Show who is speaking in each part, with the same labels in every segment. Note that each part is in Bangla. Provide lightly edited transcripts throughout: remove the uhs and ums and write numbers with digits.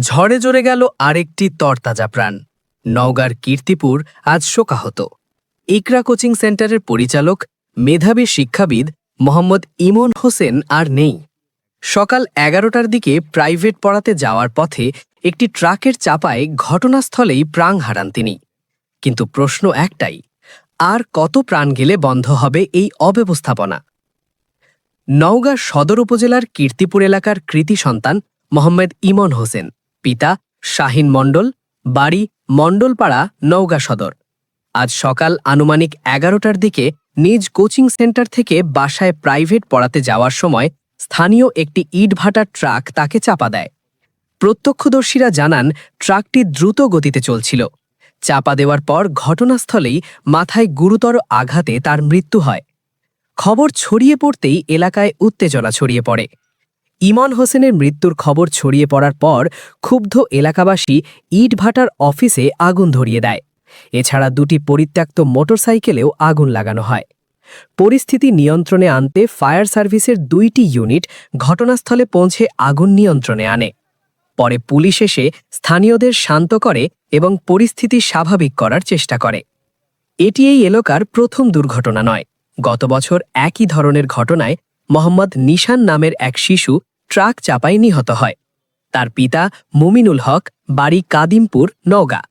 Speaker 1: ঝড়ে জড়ে গেল আরেকটি তরতাজা প্রাণ। নওগাঁর কীর্তিপুর আজ শোকাহত। ইকরা কোচিং সেন্টারের পরিচালক, মেধাবী শিক্ষাবিদ মোহাম্মদ ইমন হোসেন আর নেই। সকাল 11টার দিকে প্রাইভেট পড়াতে যাওয়ার পথে একটি ট্রাকের চাপায় ঘটনাস্থলেই প্রাণ হারান তিনি। কিন্তু প্রশ্ন একটাই, আর কত প্রাণ গেলে বন্ধ হবে এই অব্যবস্থাপনা? নওগাঁ সদর উপজেলার কীর্তিপুর এলাকার কৃতি সন্তান মোহাম্মদ ইমন হোসেন, পিতা শাহিন মণ্ডল, বাড়ি মণ্ডলপাড়া, নওগাঁ সদর। আজ সকাল আনুমানিক 11টার দিকে নিজ কোচিং সেন্টার থেকে বাসায় প্রাইভেট পড়াতে যাওয়ার সময় স্থানীয় একটি ইটভাটার ট্রাক তাকে চাপা দেয়। প্রত্যক্ষদর্শীরা জানান, ট্রাকটি দ্রুত গতিতে চলছিল। চাপা দেওয়ার পর ঘটনাস্থলেই মাথায় গুরুতর আঘাতে তার মৃত্যু হয়। খবর ছড়িয়ে পড়তেই এলাকায় উত্তেজনা ছড়িয়ে পড়ে। ইমন হোসেনের মৃত্যুর খবর ছড়িয়ে পড়ার পর ক্ষুব্ধ এলাকাবাসী ইটভাটার অফিসে আগুন ধরিয়ে দেয়। এছাড়া দুটি পরিত্যক্ত মোটরসাইকেলেও আগুন লাগানো হয়। পরিস্থিতি নিয়ন্ত্রণে আনতে ফায়ার সার্ভিসের 2টি ইউনিট ঘটনাস্থলে পৌঁছে আগুন নিয়ন্ত্রণে আনে। পরে পুলিশ এসে স্থানীয়দের শান্ত করে এবং পরিস্থিতি স্বাভাবিক করার চেষ্টা করে। এটি এই এলাকার প্রথম দুর্ঘটনা নয়। গত বছর একই ধরনের ঘটনায় মোহাম্মদ নিশান নামের এক শিশু ট্রাক চাপায় নিহত হয়। তার পিতা মুমিনুল হক, বাড়ি কাদিমপুর, নওগাঁ।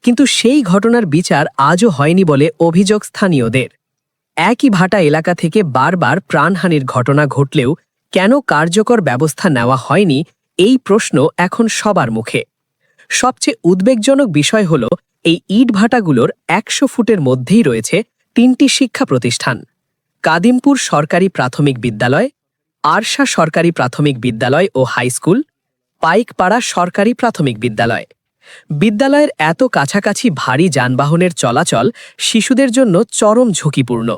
Speaker 1: কিন্তু সেই ঘটনার বিচার আজও হয়নি বলে অভিযোগ স্থানীয়দের। একই ভাটা এলাকা থেকে বারবার প্রাণহানির ঘটনা ঘটলেও কেন কার্যকর ব্যবস্থা নেওয়া হয়নি, এই প্রশ্ন এখন সবার মুখে। সবচেয়ে উদ্বেগজনক বিষয় হল, এই ইটভাটাগুলোর 100 ফুটের মধ্যেই রয়েছে 3টি শিক্ষা প্রতিষ্ঠান: কাদিমপুর সরকারি প্রাথমিক বিদ্যালয়, আরশা সরকারি প্রাথমিক বিদ্যালয় ও হাইস্কুল, পাইকপাড়া সরকারি প্রাথমিক বিদ্যালয়। বিদ্যালয়ের এত কাছাকাছি ভারী যানবাহনের চলাচল শিশুদের জন্য চরম ঝুঁকিপূর্ণ।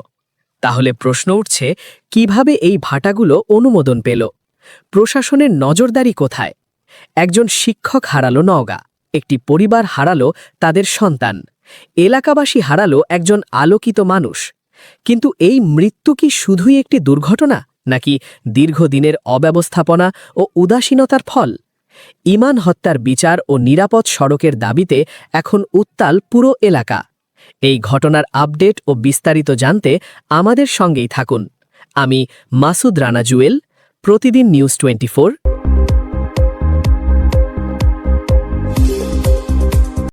Speaker 1: তাহলে প্রশ্ন উঠছে, কিভাবে এই ভাটাগুলো অনুমোদন পেল? প্রশাসনের নজরদারি কোথায়? একজন শিক্ষক হারালো নওগাঁ, একটি পরিবার হারালো তাদের সন্তান, এলাকাবাসী হারালো একজন আলোকিত মানুষ। কিন্তু এই মৃত্যু কি শুধুই একটি দুর্ঘটনা, নাকি দীর্ঘদিনের অব্যবস্থাপনা ও উদাসীনতার ফল? ইমান হত্যার বিচার ও নিরাপদ সড়কের দাবিতে এখন উত্তাল পুরো এলাকা। এই ঘটনার আপডেট ও বিস্তারিত জানতে আমাদের সঙ্গেই থাকুন। আমি মাসুদ রানা জুয়েল, প্রতিদিন নিউজ 24,